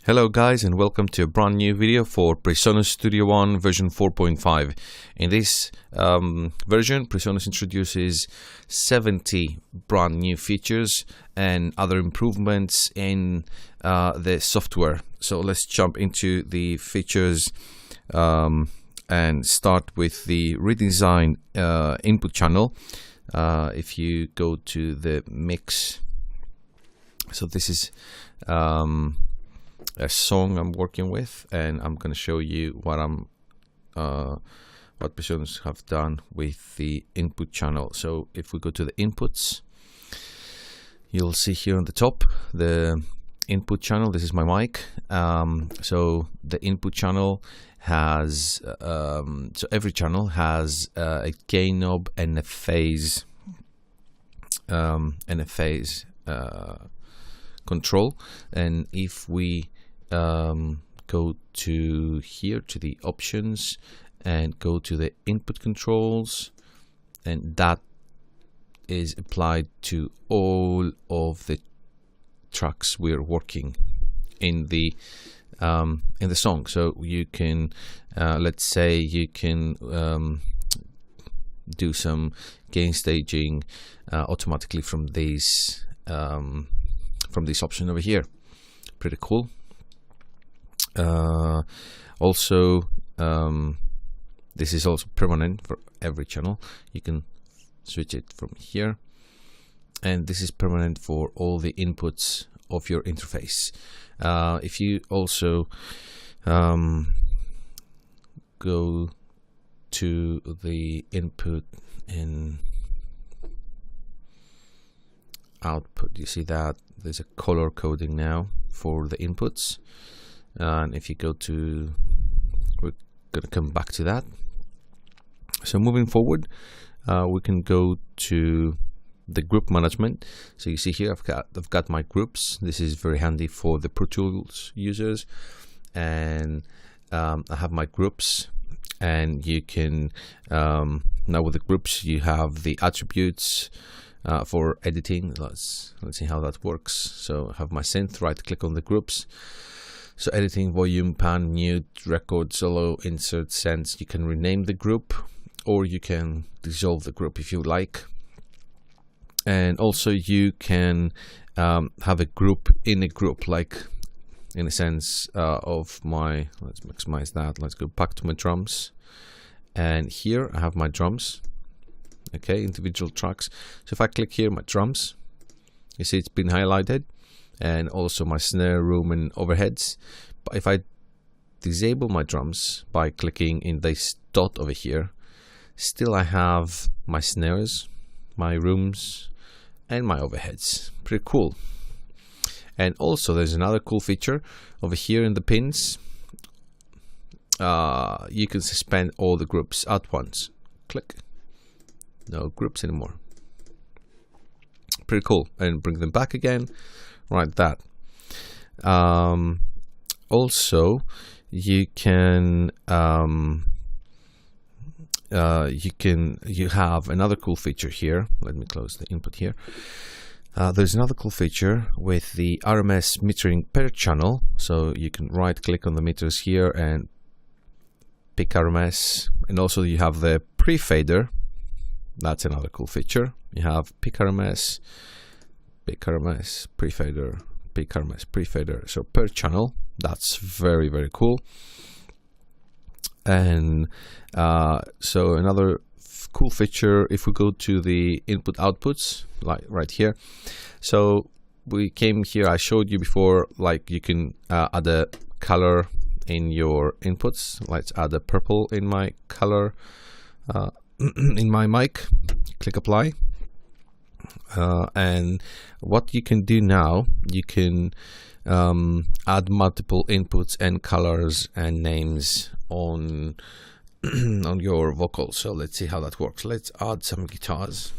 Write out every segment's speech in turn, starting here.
Hello guys, and welcome to a brand new video for Presonus Studio One version 4.5. In this version, Presonus introduces 70 brand new features and other improvements in the software. So let's jump into the features and start with the redesigned input channel. If you go to the mix, so this is a song I'm working with, and I'm going to show you what Presonus have done with the input channel. So if we go to the inputs, you'll see here on the top the input channel. This is my mic. So the input channel has so every channel has a gain knob and a phase control. And if we go to here to the options and go to the input controls, and that is applied to all of the tracks we're working in the song. So you can let's say you can do some gain staging automatically from this option over here. Pretty cool. Also, this is also permanent for every channel. You can switch it from here, and this is permanent for all the inputs of your interface. If you also go to the input and output, you see that there's a color coding now for the inputs. And if you go to, we're going to come back to that. So moving forward, we can go to the group management. So you see here I've got my groups. This is very handy for the Pro Tools users, and I have my groups, and you can now with the groups you have the attributes for editing. Let's see how that works. So I have my synth, right click on the groups. So editing, volume, pan, mute, record, solo, insert, sense. You can rename the group, or you can dissolve the group if you like. And also you can have a group in a group, like in a sense of my, let's maximize that. Let's go back to my drums, and here I have my drums. Okay, individual tracks. So if I click here, my drums, you see it's been highlighted, and also my snare, room, and overheads. But if I disable my drums by clicking in this dot over here, still I have my snares, my rooms, and my overheads. Pretty cool. And also there's another cool feature over here in the pins. You can suspend all the groups at once. Click. No groups anymore. Pretty cool. And bring them back again. Right, that. Also, you can you have another cool feature here. Let me close the input here. There's another cool feature with the RMS metering per channel. So you can right click on the meters here and pick RMS, and also you have the pre-fader. That's another cool feature. You have pick RMS, big RMS, pre-fader, big RMS, pre-fader. So per channel, that's very, very cool. And so another cool feature, if we go to the input outputs, like right here. So we came here, I showed you before, like you can add a color in your inputs. Let's add a purple in my color in my mic. Click apply. And what you can do now, you can add multiple inputs and colors and names on on your vocals. So let's see how that works. Let's add some guitars.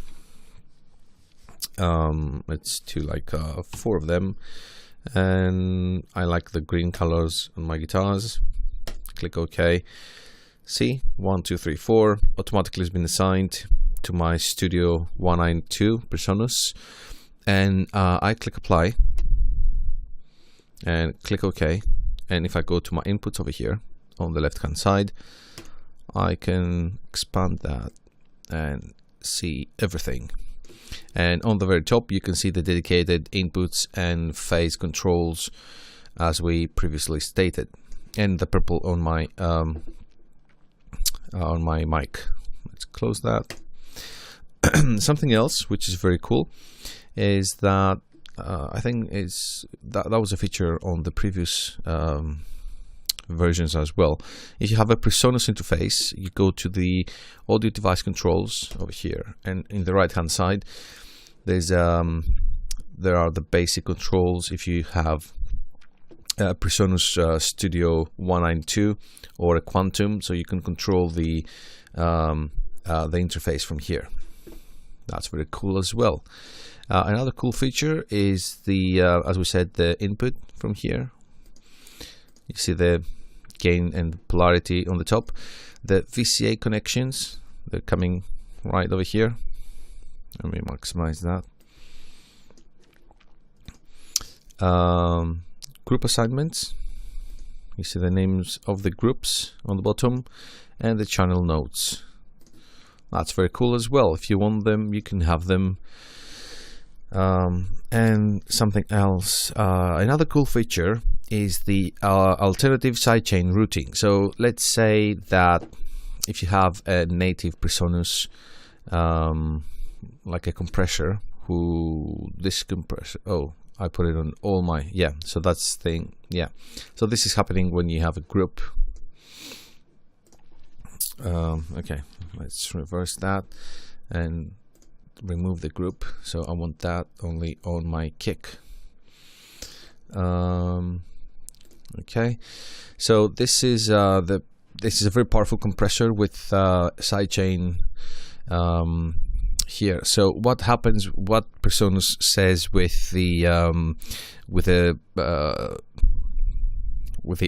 Let's do like 4 of them, and I like the green colors on my guitars. Click OK. See, 1, 2, 3, 4 automatically has been assigned to my Studio 192 Presonus, and I click apply, and click OK, and if I go to my inputs over here on the left hand side, I can expand that and see everything. And on the very top you can see the dedicated inputs and phase controls as we previously stated, and the purple on my mic. Let's close that. Something else which is very cool is that I think that was a feature on the previous versions as well. If you have a Presonus interface, you go to the audio device controls over here, and in the right hand side there's there are the basic controls. If you have Presonus Studio 192 or a Quantum, so you can control the interface from here. That's very cool as well. Another cool feature is the as we said, the input from here. You see the gain and polarity on the top. The VCA connections, they're coming right over here. Let me maximize that. Group assignments, you see the names of the groups on the bottom, and the channel nodes. That's very cool as well. If you want them, you can have them. And something else, another cool feature is the alternative sidechain routing. So let's say that if you have a native Presonus, like a compressor, this compressor, I put it on all my, so that's the thing, so this is happening when you have a group. Okay, let's reverse that and remove the group. So I want that only on my kick. Okay, so this is a very powerful compressor with sidechain here. So what happens, what Presonus says with the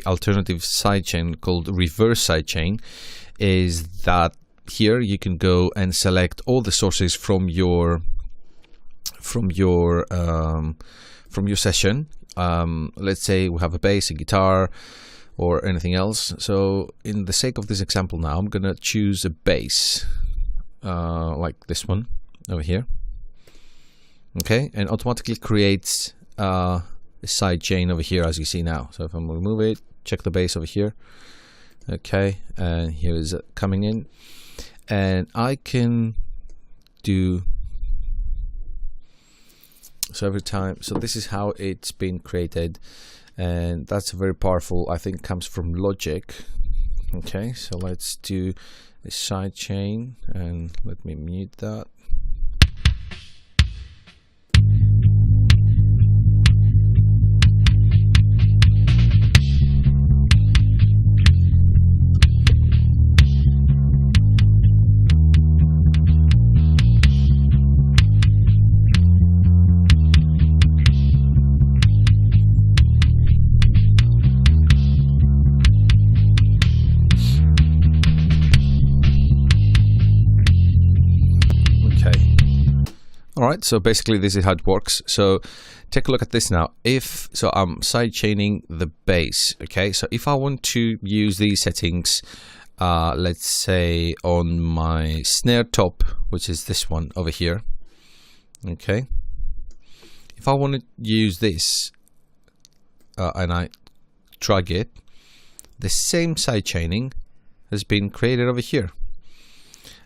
alternative sidechain called reverse sidechain is that here you can go and select all the sources from your session. Let's say we have a bass, a guitar, or anything else. So in the sake of this example now, I'm gonna choose a bass, like this one over here. Okay, and automatically creates a side chain over here, as you see now. So if I'm gonna remove it, check the bass over here. Okay, and here is it coming in, and I can do so every time. So this is how it's been created, and that's very powerful. I think comes from Logic. Okay, so let's do a side chain, and let me mute that. Alright, so basically this is how it works. So take a look at this now. So I'm side chaining the bass. Okay, so if I want to use these settings, let's say on my snare top, which is this one over here. Okay, if I want to use this and I drag it, the same side chaining has been created over here.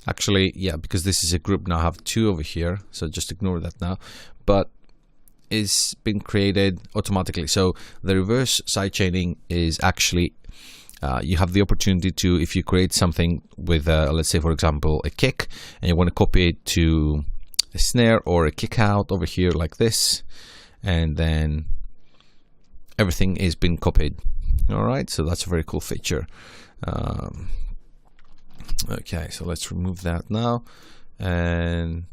Actually, yeah, because this is a group now, I have two over here, so just ignore that now. But it's been created automatically. So the reverse sidechaining is actually, you have the opportunity to, if you create something with, let's say, for example, a kick, and you want to copy it to a snare or a kick out over here like this, and then everything is being copied. All right, so that's a very cool feature. Okay, so let's remove that now, and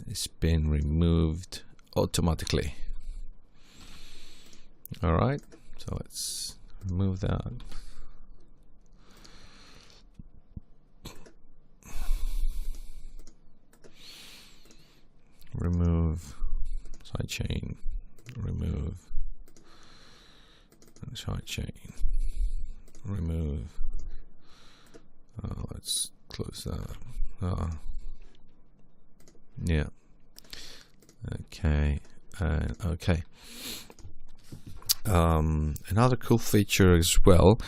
it's been removed automatically. All right, so let's remove that. Remove sidechain, remove sidechain, remove. Let's close that. Yeah. Okay. And okay. Another cool feature as well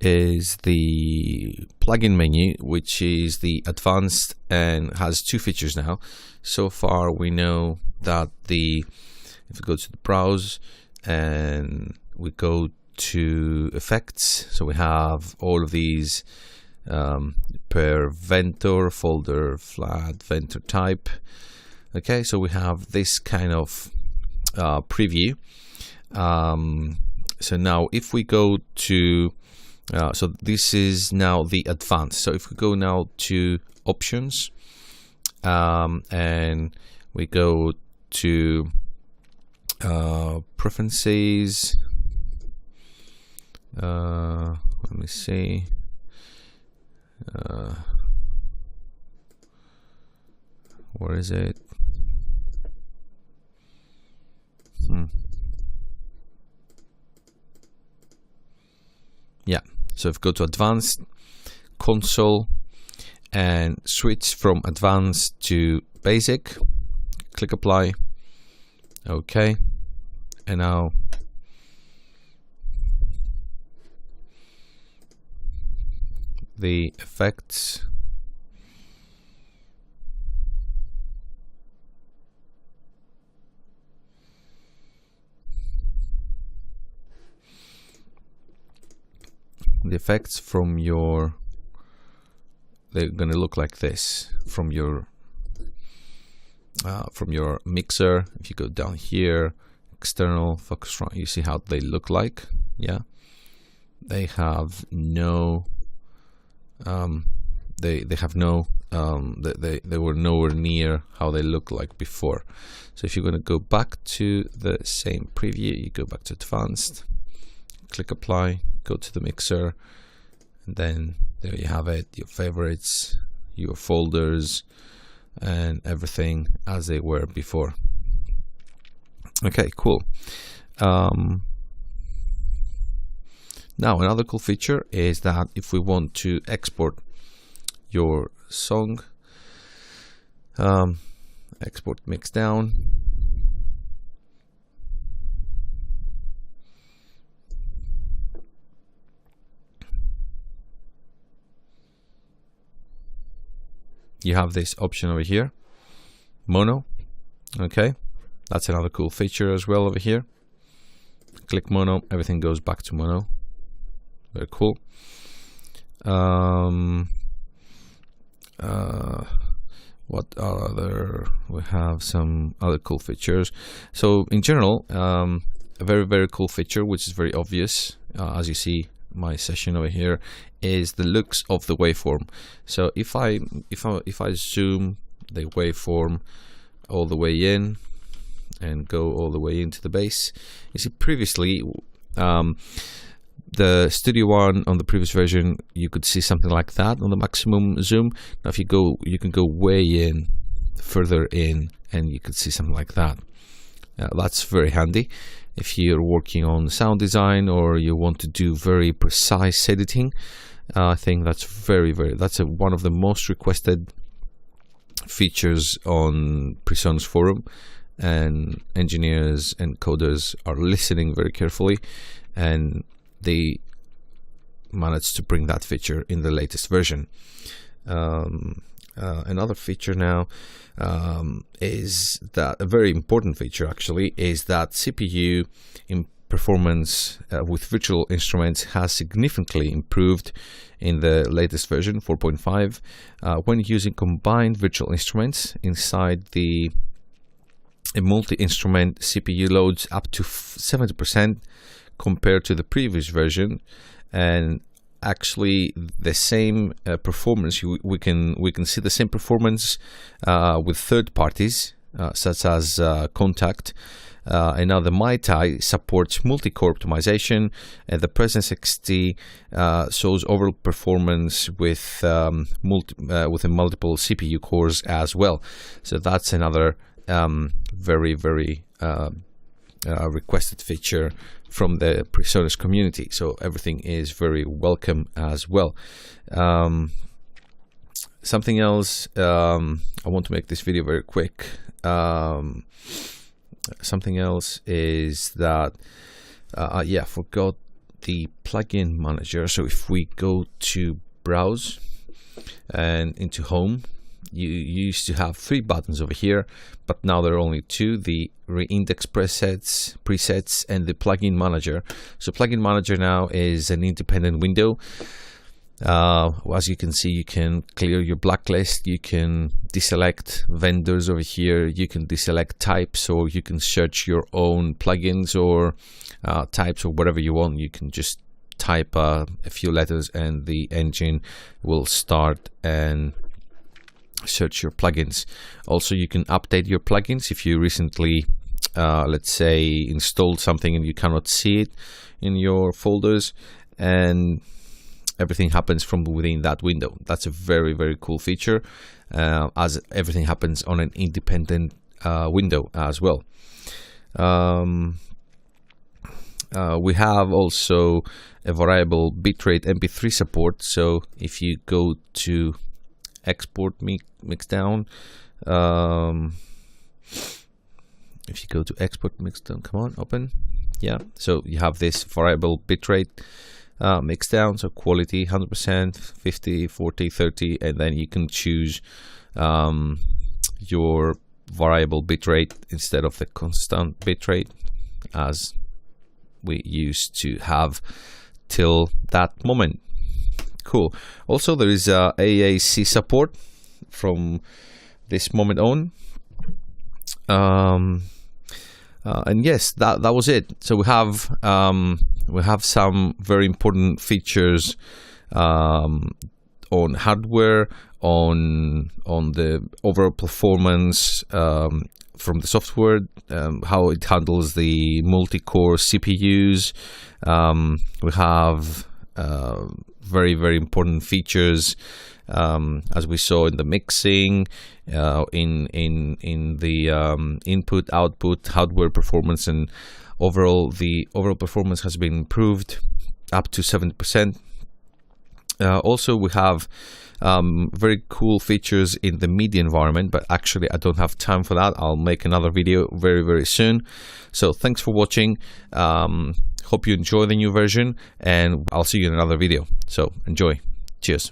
is the plugin menu, which is the advanced and has two features now. So far we know that if we go to the browse and we go to effects, so we have all of these per ventor, folder, flat, ventor type. Okay, so we have this kind of preview. So now if we go to so this is now the advanced. So if we go now to options and we go to preferences, let me see, where is it? Yeah, so if we go to advanced, console, and switch from advanced to basic, click apply. Okay, and now the effects. The effects from your, they're going to look like this from your mixer. If you go down here, external, Focusrite, you see how they look like. Yeah, they have no they have no they were nowhere near how they looked like before. So if you're going to go back to the same preview, you go back to advanced, click apply, go to the mixer, and then there you have it, your favorites, your folders, and everything as they were before. Okay, cool. Now another cool feature is that if we want to export your song, export mix down, you have this option over here, mono. Okay, that's another cool feature as well over here. Click mono, everything goes back to mono. Very cool. What other? We have some other cool features. So in general, a very cool feature, which is very obvious, as you see my session over here, is the looks of the waveform. So if I zoom the waveform all the way in and go all the way into the base, you see previously the Studio One on the previous version, you could see something like that on the maximum zoom. Now if you go, you can go way in, further in, and you could see something like that. That's very handy if you're working on sound design or you want to do very precise editing. I think that's that's one of the most requested features on Presonus forum, and engineers and coders are listening very carefully, and they managed to bring that feature in the latest version. Another feature now is that, a very important feature actually, is that CPU in performance with virtual instruments has significantly improved in the latest version 4.5 when using combined virtual instruments inside the multi-instrument CPU loads up to 70% compared to the previous version, and actually the same performance. We can see the same performance with third parties such as Contact, and now the MyTie supports multi-core optimization, and the Presonus XT shows overall performance with multiple CPU cores as well. So that's another very requested feature from the Presonus community, so everything is very welcome as well. Something else, I want to make this video very quick. Something else is that I forgot the plugin manager. So if we go to browse and into home, you used to have 3 buttons over here, but now there are only 2: the reindex presets and the plugin manager. So plugin manager now is an independent window. As you can see, you can clear your blacklist, you can deselect vendors over here, you can deselect types, or you can search your own plugins or types or whatever you want. You can just type a few letters and the engine will start and search your plugins. Also, you can update your plugins if you recently let's say installed something and you cannot see it in your folders, and everything happens from within that window. That's a very, very cool feature, as everything happens on an independent window as well. We have also a variable bitrate MP3 support. So if you go to export mixdown, come on, open. Yeah, so you have this variable bitrate mixdown, so quality 100%, 50, 40, 30, and then you can choose your variable bitrate instead of the constant bitrate as we used to have till that moment. Cool. Also, there is AAC support from this moment on. And yes, that was it. So we have some very important features on hardware, on the overall performance from the software, how it handles the multi-core CPUs. We have very, very important features as we saw in the mixing, in the input output hardware performance, and overall the overall performance has been improved up to 70%. Also, we have very cool features in the MIDI environment, but actually I don't have time for that. I'll make another video very, very soon. So thanks for watching. Hope you enjoy the new version, and I'll see you in another video. So enjoy. Cheers.